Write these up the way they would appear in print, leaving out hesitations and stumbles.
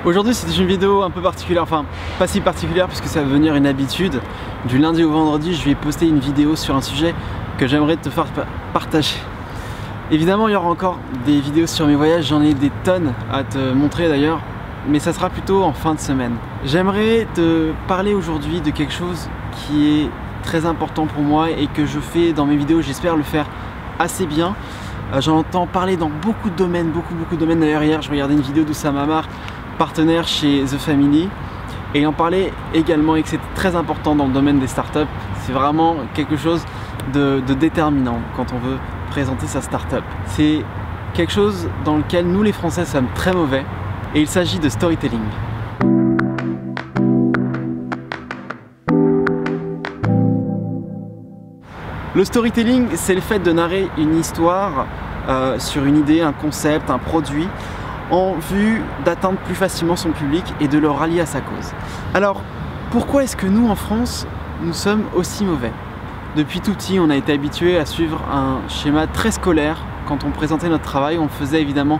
Aujourd'hui c'est une vidéo un peu particulière, enfin pas si particulière puisque ça va devenir une habitude. Du lundi au vendredi je vais poster une vidéo sur un sujet que j'aimerais te faire partager. Évidemment il y aura encore des vidéos sur mes voyages, j'en ai des tonnes à te montrer d'ailleurs, mais ça sera plutôt en fin de semaine. J'aimerais te parler aujourd'hui de quelque chose qui est très important pour moi et que je fais dans mes vidéos, j'espère le faire assez bien. J'en entends parler dans beaucoup de domaines, beaucoup de domaines. D'ailleurs hier je regardais une vidéo d'Oussama Ammar, partenaire chez The Family, et il en parlait également et que c'est très important dans le domaine des startups. C'est vraiment quelque chose de déterminant quand on veut présenter sa startup. C'est quelque chose dans lequel nous les Français sommes très mauvais et il s'agit de storytelling. Le storytelling, c'est le fait de narrer une histoire sur une idée, un concept, un produit, en vue d'atteindre plus facilement son public et de le rallier à sa cause. Alors, pourquoi est-ce que nous, en France, nous sommes aussi mauvais? Depuis tout petit, on a été habitué à suivre un schéma très scolaire. Quand on présentait notre travail, on le faisait évidemment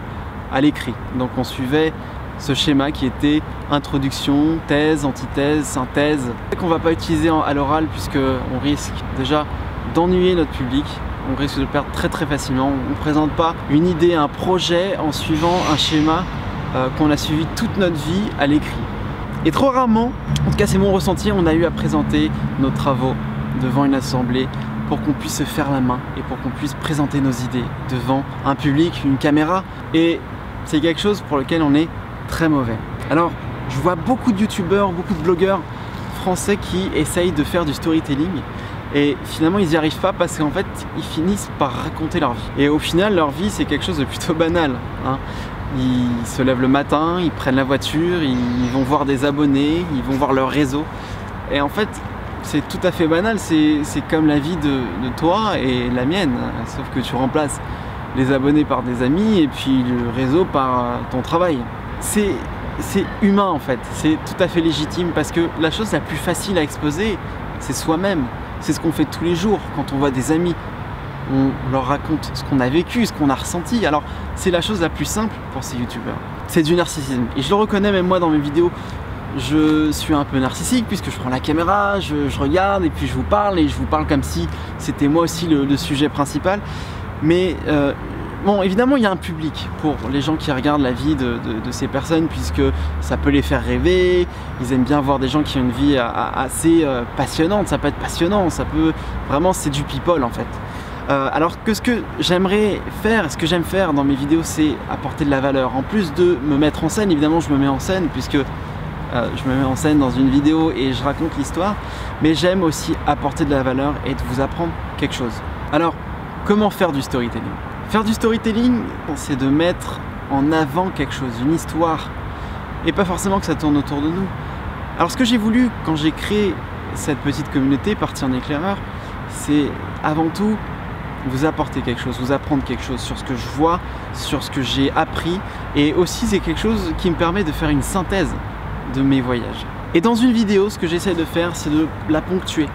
à l'écrit. Donc on suivait ce schéma qui était introduction, thèse, antithèse, synthèse, qu'on ne va pas utiliser à l'oral puisqu'on risque déjà d'ennuyer notre public. On risque de le perdre très facilement. On ne présente pas une idée, un projet en suivant un schéma qu'on a suivi toute notre vie à l'écrit. Et trop rarement, en tout cas c'est mon ressenti, on a eu à présenter nos travaux devant une assemblée pour qu'on puisse se faire la main et pour qu'on puisse présenter nos idées devant un public, une caméra. Et c'est quelque chose pour lequel on est très mauvais. Alors je vois beaucoup de youtubeurs, beaucoup de blogueurs français qui essayent de faire du storytelling. Et finalement ils n'y arrivent pas parce qu'en fait ils finissent par raconter leur vie. Et au final leur vie c'est quelque chose de plutôt banal, hein. Ils se lèvent le matin, ils prennent la voiture, ils vont voir des abonnés, ils vont voir leur réseau. Et en fait c'est tout à fait banal, c'est comme la vie de toi et la mienne. Sauf que tu remplaces les abonnés par des amis et puis le réseau par ton travail. C'est humain en fait, c'est tout à fait légitime parce que la chose la plus facile à exposer c'est soi-même. C'est ce qu'on fait tous les jours quand on voit des amis. On leur raconte ce qu'on a vécu, ce qu'on a ressenti. Alors c'est la chose la plus simple pour ces youtubeurs. C'est du narcissisme. Et je le reconnais même moi dans mes vidéos. Je suis un peu narcissique puisque je prends la caméra, je regarde et puis je vous parle. Et je vous parle comme si c'était moi aussi le sujet principal. Mais bon, évidemment il y a un public pour les gens qui regardent la vie de ces personnes puisque ça peut les faire rêver, ils aiment bien voir des gens qui ont une vie assez passionnante, ça peut être passionnant, ça peut vraiment, c'est du people en fait. Alors que ce que j'aimerais faire, ce que j'aime faire dans mes vidéos c'est apporter de la valeur. En plus de me mettre en scène, évidemment je me mets en scène puisque je me mets en scène dans une vidéo et je raconte l'histoire, mais j'aime aussi apporter de la valeur et de vous apprendre quelque chose. Alors, comment faire du storytelling? Faire du storytelling, c'est de mettre en avant quelque chose, une histoire, et pas forcément que ça tourne autour de nous. Alors ce que j'ai voulu quand j'ai créé cette petite communauté, Parti en éclaireur, c'est avant tout vous apporter quelque chose, vous apprendre quelque chose sur ce que je vois, sur ce que j'ai appris, et aussi c'est quelque chose qui me permet de faire une synthèse de mes voyages. Et dans une vidéo, ce que j'essaie de faire, c'est de la ponctuer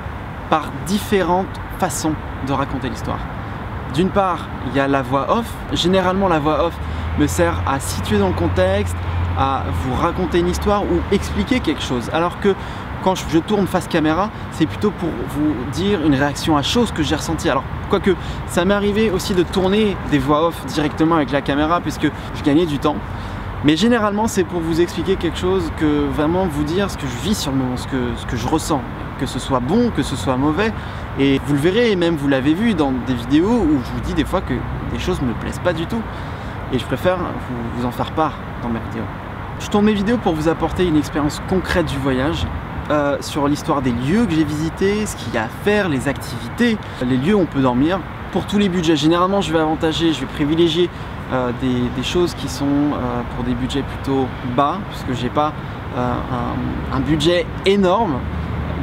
par différentes façons de raconter l'histoire. D'une part, il y a la voix off. Généralement, la voix off me sert à situer dans le contexte, à vous raconter une histoire ou expliquer quelque chose. Alors que quand je tourne face caméra, c'est plutôt pour vous dire une réaction à chose que j'ai ressentie. Alors, quoique, ça m'est arrivé aussi de tourner des voix off directement avec la caméra puisque je gagnais du temps. Mais généralement, c'est pour vous expliquer quelque chose, que vraiment vous dire ce que je vis sur le moment, ce que je ressens. Que ce soit bon, que ce soit mauvais. Et vous le verrez, et même vous l'avez vu dans des vidéos où je vous dis des fois que des choses ne me plaisent pas du tout. Et je préfère vous en faire part dans mes vidéos. Je tourne mes vidéos pour vous apporter une expérience concrète du voyage, sur l'histoire des lieux que j'ai visités, ce qu'il y a à faire, les activités, les lieux où on peut dormir. Pour tous les budgets, généralement je vais privilégier des choses qui sont pour des budgets plutôt bas, puisque j'ai pas un budget énorme.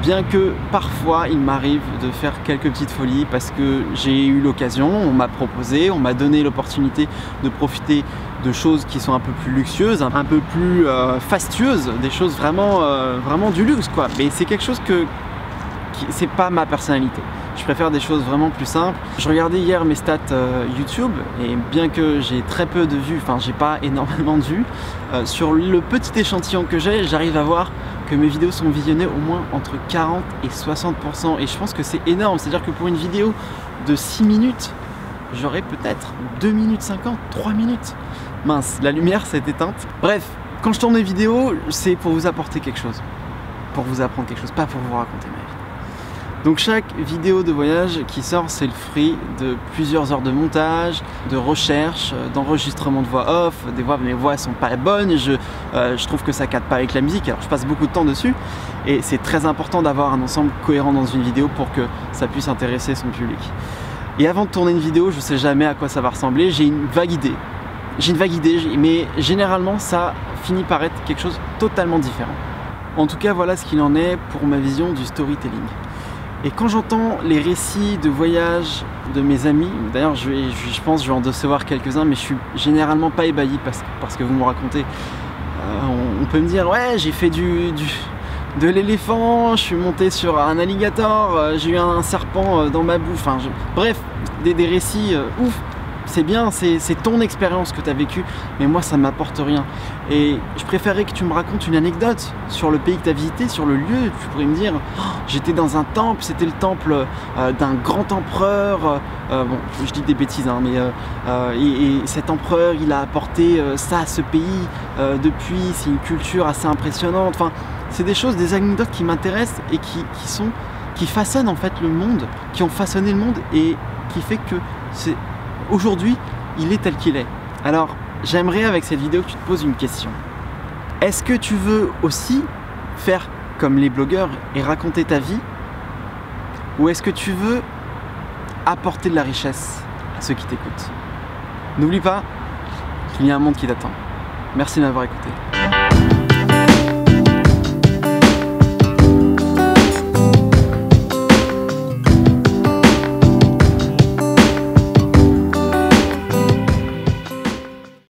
Bien que parfois il m'arrive de faire quelques petites folies parce que j'ai eu l'occasion, on m'a proposé, on m'a donné l'opportunité de profiter de choses qui sont un peu plus luxueuses, un peu plus fastueuses, des choses vraiment du luxe quoi. Mais c'est quelque chose c'est pas ma personnalité. Je préfère des choses vraiment plus simples. Je regardais hier mes stats YouTube et bien que j'ai très peu de vues, enfin j'ai pas énormément de vues, sur le petit échantillon que j'ai, j'arrive à voir que mes vidéos sont visionnées au moins entre 40 et 60%, et je pense que c'est énorme. C'est-à-dire que pour une vidéo de 6 minutes, j'aurais peut-être 2 minutes 50, 3 minutes. Mince, la lumière s'est éteinte. Bref, quand je tourne des vidéos, c'est pour vous apporter quelque chose, pour vous apprendre quelque chose, pas pour vous raconter ma vie. Donc chaque vidéo de voyage qui sort, c'est le fruit de plusieurs heures de montage, de recherche, d'enregistrement de voix off. Des fois mes voix sont pas bonnes, je trouve que ça cadre pas avec la musique, alors je passe beaucoup de temps dessus. Et c'est très important d'avoir un ensemble cohérent dans une vidéo pour que ça puisse intéresser son public. Et avant de tourner une vidéo, je sais jamais à quoi ça va ressembler, j'ai une vague idée. Mais généralement ça finit par être quelque chose de totalement différent. En tout cas, voilà ce qu'il en est pour ma vision du storytelling. Et quand j'entends les récits de voyage de mes amis, d'ailleurs je pense que je vais en recevoir quelques-uns, mais je suis généralement pas ébahi parce que vous me racontez. On peut me dire ouais, j'ai fait de l'éléphant, je suis monté sur un alligator, j'ai eu un serpent dans ma bouffe, enfin, bref, des récits ouf. C'est bien, c'est ton expérience que tu as vécue, mais moi ça m'apporte rien. Et je préférerais que tu me racontes une anecdote sur le pays que tu as visité, sur le lieu. Tu pourrais me dire, oh, j'étais dans un temple, c'était le temple d'un grand empereur. Bon, je dis des bêtises, hein, mais et cet empereur, il a apporté ça à ce pays depuis. C'est une culture assez impressionnante. Enfin, c'est des choses, des anecdotes qui m'intéressent et qui façonnent en fait le monde, qui ont façonné le monde et qui fait que c'est aujourd'hui, il est tel qu'il est. Alors, j'aimerais avec cette vidéo que tu te poses une question. Est-ce que tu veux aussi faire comme les blogueurs et raconter ta vie? Ou est-ce que tu veux apporter de la richesse à ceux qui t'écoutent? N'oublie pas qu'il y a un monde qui t'attend. Merci de m'avoir écouté.